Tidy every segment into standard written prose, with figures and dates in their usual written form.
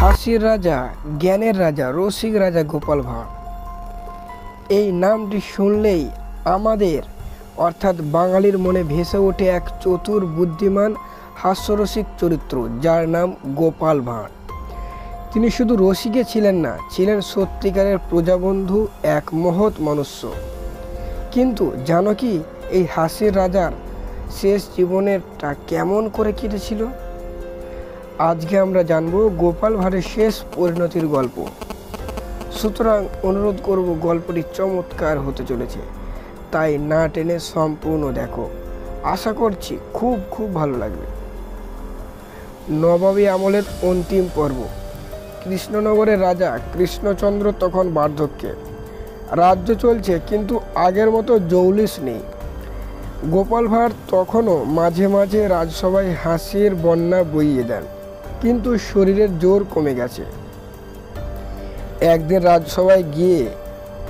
হাসির রাজা, জ্ঞানের রাজা, রসিক রাজা গোপাল ভাঁড়। এই নামটি শুনলেই আমাদের অর্থাৎ বাঙালির মনে ভেসে ওঠে এক চতুর বুদ্ধিমান হাস্যরসিক চরিত্র, যার নাম গোপাল ভাঁড়। তিনি শুধু রসিকে ছিলেন না, ছিলেন সত্যিকারের প্রজাবন্ধু, এক মহৎ মনুষ্য। কিন্তু জানো কি, এই হাসির রাজার শেষ জীবনেরটা কেমন করে কেটেছিল? আজকে আমরা জানবো গোপাল ভাঁড়ের শেষ পরিণতির গল্প। সুতরাং অনুরোধ করব, গল্পটি চমৎকার হতে চলেছে, তাই না টেনে সম্পূর্ণ দেখো। আশা করছি খুব ভালো লাগবে। নবাবী আমলের অন্তিম পর্ব। কৃষ্ণনগরের রাজা কৃষ্ণচন্দ্র তখন বার্ধক্যে। রাজ্য চলছে, কিন্তু আগের মতো জৌলিস নেই। গোপাল ভাঁড় তখনও মাঝে মাঝে রাজসভায় হাসির বন্যা বইয়ে দেন, কিন্তু শরীরের জোর কমে গেছে। একদিন রাজসভায় গিয়ে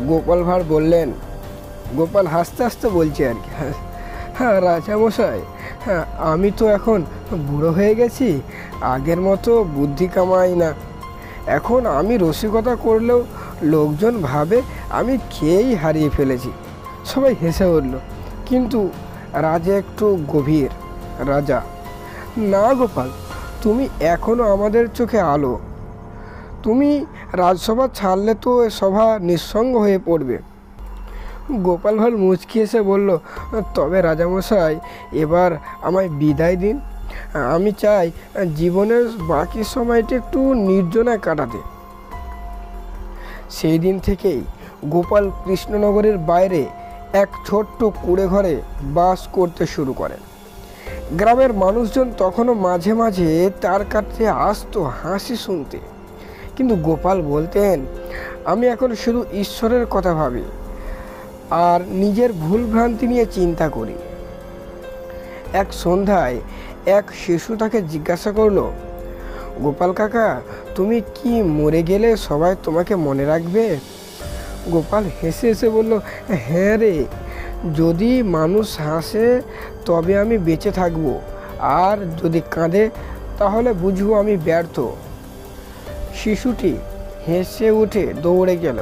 গোপাল ভাঁড় বললেন, গোপাল হাসতে হাসতে বলছে আর কি, হ্যাঁ রাজামশাই, হ্যাঁ আমি তো এখন বুড়ো হয়ে গেছি, আগের মতো বুদ্ধি কামাই না। এখন আমি রসিকতা করলেও লোকজন ভাবে আমি খেয়েই হারিয়ে ফেলেছি। সবাই হেসে উঠল, কিন্তু রাজা একটু গভীর। রাজা: না গোপাল, তুমি এখনো আমাদের চোখে আলো। তুমি রাজসভা ছাড়লে তো সভা নিঃসঙ্গ হয়ে পড়বে। গোপাল ভাঁড় মুচকি এসে বলল, তবে রাজামশাই, এবার আমায় বিদায় দিন। আমি চাই জীবনের বাকি সময়টা একটু নির্জনায় কাটাতে। সেই দিন থেকেই গোপাল কৃষ্ণনগরের বাইরে এক ছোট্ট কুঁড়ে ঘরে বাস করতে শুরু করেন। গ্রামের মানুষজন তখনও মাঝে মাঝে তার কাছে আসতো হাসি শুনতে, কিন্তু গোপাল বলতেন, আমি এখন শুধু ঈশ্বরের কথা ভাবি আর নিজের ভুলভ্রান্তি নিয়ে চিন্তা করি। এক সন্ধ্যায় এক শিশু তাকে জিজ্ঞাসা করলো, গোপাল কাকা, তুমি কি মরে গেলে সবাই তোমাকে মনে রাখবে? গোপাল হেসে হেসে বলল, হ্যাঁ রে, যদি মানুষ হাসে তবে আমি বেঁচে থাকব, আর যদি কাঁদে তাহলে বুঝবো আমি ব্যর্থ। শিশুটি হেসে উঠে দৌড়ে গেল।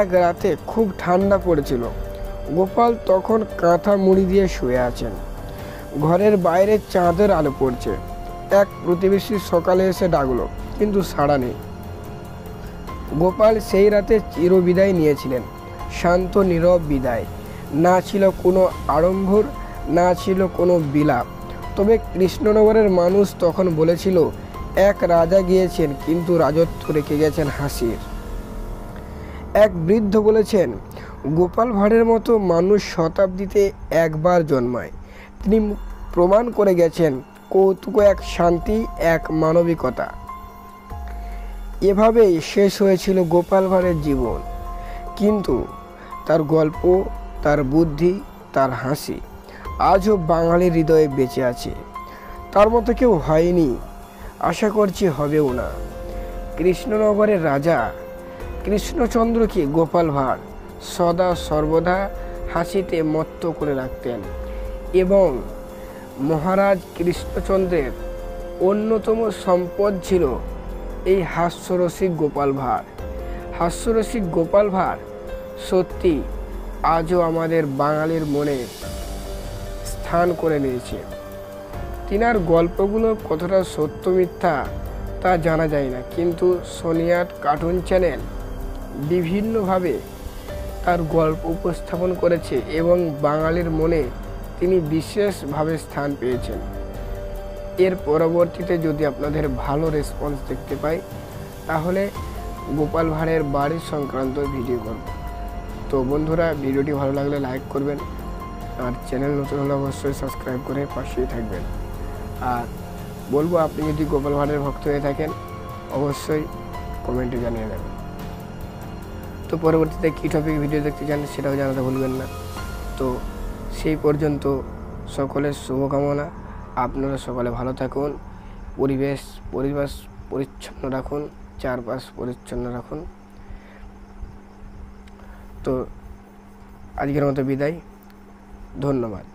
এক রাতে খুব ঠান্ডা পড়েছিল। গোপাল তখন কাঁথা মুড়ি দিয়ে শুয়ে আছেন। ঘরের বাইরে চাঁদের আলো পড়ছে। এক প্রতিবেশী সকালে এসে ডাকলো, কিন্তু সাড়া নেই। গোপাল সেই রাতে চিরবিদায় নিয়েছিলেন, শান্ত নীরব বিদায়। না ছিল কোনো আড়ম্বর, না ছিল কোনো বিলাপ। তবে কৃষ্ণনগরের মানুষ তখন বলেছিল, এক রাজা গিয়েছেন, কিন্তু রাজত্ব রেখে গেছেন হাসির। এক বৃদ্ধ বলেছেন, গোপাল ভাঁড়ের মতো মানুষ শতাব্দীতে একবার জন্মায়। তিনি প্রমাণ করে গেছেন কৌতুক, এক শান্তি, এক মানবিকতা। এভাবেই শেষ হয়েছিল গোপাল ভাঁড়ের জীবন, কিন্তু তার গল্প, তার বুদ্ধি, তার হাসি আজও বাঙালির হৃদয়ে বেঁচে আছে। তার মতো কেউ হয়নি, আশা করছি হবেও না। কৃষ্ণনগরের রাজা কৃষ্ণচন্দ্রকে গোপাল ভাঁড় সদা সর্বদা হাসিতে মত্ত করে রাখতেন, এবং মহারাজ কৃষ্ণচন্দ্রের অন্যতম সম্পদ ছিল এই হাস্যরসিক গোপাল ভাঁড়। হাস্যরসিক গোপাল ভাঁড় সত্যি আজও আমাদের বাঙালির মনে স্থান করে নিয়েছে। তিনার গল্পগুলো কতটা সত্য মিথ্যা তা জানা যায় না, কিন্তু সোনিয়াট কার্টুন চ্যানেল বিভিন্নভাবে তার গল্প উপস্থাপন করেছে এবং বাঙালির মনে তিনি বিশেষভাবে স্থান পেয়েছেন। এর পরবর্তীতে যদি আপনাদের ভালো রেসপন্স দেখতে পাই, তাহলে গোপাল ভাঁড়ের বাড়ি সংক্রান্ত ভিডিও করব। তো বন্ধুরা, ভিডিওটি ভালো লাগলে লাইক করবেন, আর চ্যানেল নতুন হলে অবশ্যই সাবস্ক্রাইব করে পাশেই থাকবেন। আর বলবো, আপনি যদি গোপাল ভাঁড়ের ভক্ত হয়ে থাকেন, অবশ্যই কমেন্টে জানিয়ে দেবেন। তো পরবর্তীতে কী টপিক ভিডিও দেখতে চান সেটাও জানাতে ভুলবেন না। তো সেই পর্যন্ত সকলের শুভকামনা। আপনারা সকলে ভালো থাকুন, পরিবেশ পরিচ্ছন্ন রাখুন, চারপাশ পরিচ্ছন্ন রাখুন। তো আজকের মতো বিদায়, ধন্যবাদ।